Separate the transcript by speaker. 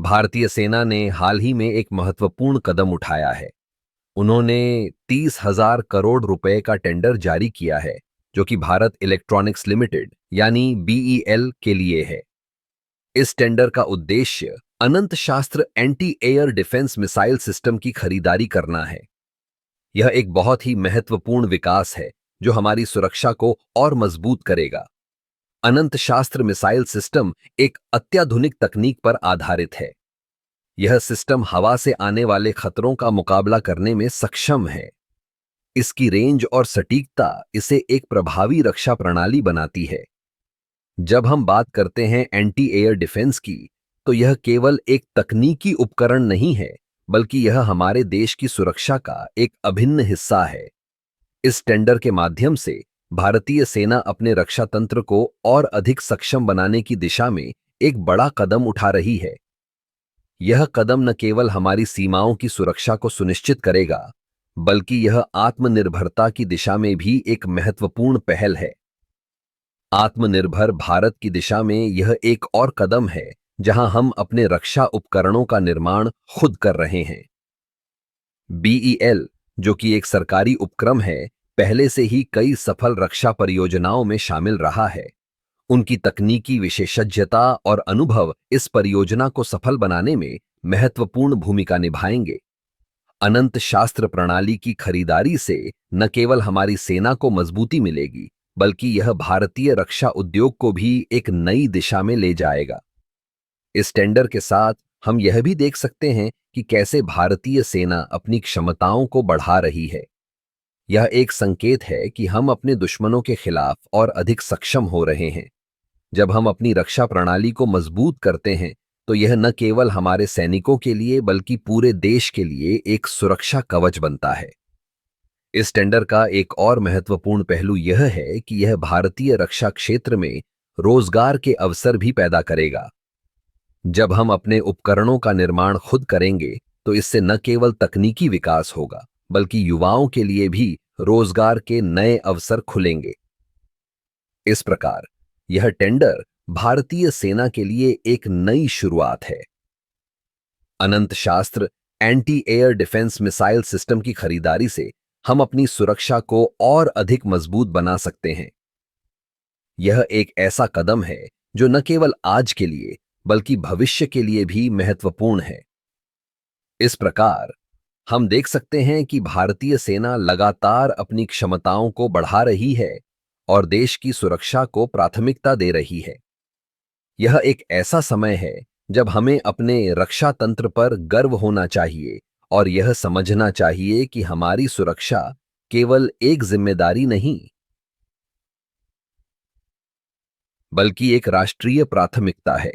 Speaker 1: भारतीय सेना ने हाल ही में एक महत्वपूर्ण कदम उठाया है। उन्होंने 30,000 करोड़ रुपए का टेंडर जारी किया है, जो कि भारत इलेक्ट्रॉनिक्स लिमिटेड यानी बीईएल के लिए है। इस टेंडर का उद्देश्य अनंत शास्त्र anti air defence missile system की खरीदारी करना है। यह एक बहुत ही महत्वपूर्ण विकास है, जो हमारी सुरक्षा को और मजबूत करेगा। अनंत शास्त्र मिसाइल सिस्टम एक अत्याधुनिक तकनीक पर आधारित है। यह सिस्टम हवा से आने वाले खतरों का मुकाबला करने में सक्षम है। इसकी रेंज और सटीकता इसे एक प्रभावी रक्षा प्रणाली बनाती है। जब हम बात करते हैं एंटी एयर डिफेंस की, तो यह केवल एक तकनीकी उपकरण नहीं है, बल्कि यह हमारे देश की सुरक्षा का एक अभिन्न हिस्सा है। इस टेंडर के माध्यम से भारतीय सेना अपने रक्षा तंत्र को और अधिक सक्षम बनाने की दिशा में एक बड़ा कदम उठा रही है। यह कदम न केवल हमारी सीमाओं की सुरक्षा को सुनिश्चित करेगा, बल्कि यह आत्मनिर्भरता की दिशा में भी एक महत्वपूर्ण पहल है। आत्मनिर्भर भारत की दिशा में यह एक और कदम है, जहां हम अपने रक्षा उपकरणों का निर्माण खुद कर रहे हैं। बीईएल, जो कि एक सरकारी उपक्रम है, पहले से ही कई सफल रक्षा परियोजनाओं में शामिल रहा है। उनकी तकनीकी विशेषज्ञता और अनुभव इस परियोजना को सफल बनाने में महत्वपूर्ण भूमिका निभाएंगे। अनंत शास्त्र प्रणाली की खरीदारी से न केवल हमारी सेना को मजबूती मिलेगी, बल्कि यह भारतीय रक्षा उद्योग को भी एक नई दिशा में ले जाएगा। इस टेंडर के साथ हम यह भी देख सकते हैं कि कैसे भारतीय सेना अपनी क्षमताओं को बढ़ा रही है। यह एक संकेत है कि हम अपने दुश्मनों के खिलाफ और अधिक सक्षम हो रहे हैं। जब हम अपनी रक्षा प्रणाली को मजबूत करते हैं, तो यह न केवल हमारे सैनिकों के लिए बल्कि पूरे देश के लिए एक सुरक्षा कवच बनता है। इस टेंडर का एक और महत्वपूर्ण पहलू यह है कि यह भारतीय रक्षा क्षेत्र में रोजगार के अवसर भी पैदा करेगा। जब हम अपने उपकरणों का निर्माण खुद करेंगे, तो इससे न केवल तकनीकी विकास होगा, बल्कि युवाओं के लिए भी रोजगार के नए अवसर खुलेंगे। इस प्रकार यह टेंडर भारतीय सेना के लिए एक नई शुरुआत है। अनंत शास्त्र anti air defence missile system की खरीदारी से हम अपनी सुरक्षा को और अधिक मजबूत बना सकते हैं। यह एक ऐसा कदम है जो न केवल आज के लिए बल्कि भविष्य के लिए भी महत्वपूर्ण है। इस प्रकार हम देख सकते हैं कि भारतीय सेना लगातार अपनी क्षमताओं को बढ़ा रही है और देश की सुरक्षा को प्राथमिकता दे रही है। यह एक ऐसा समय है जब हमें अपने रक्षा तंत्र पर गर्व होना चाहिए और यह समझना चाहिए कि हमारी सुरक्षा केवल एक जिम्मेदारी नहीं, बल्कि एक राष्ट्रीय प्राथमिकता है।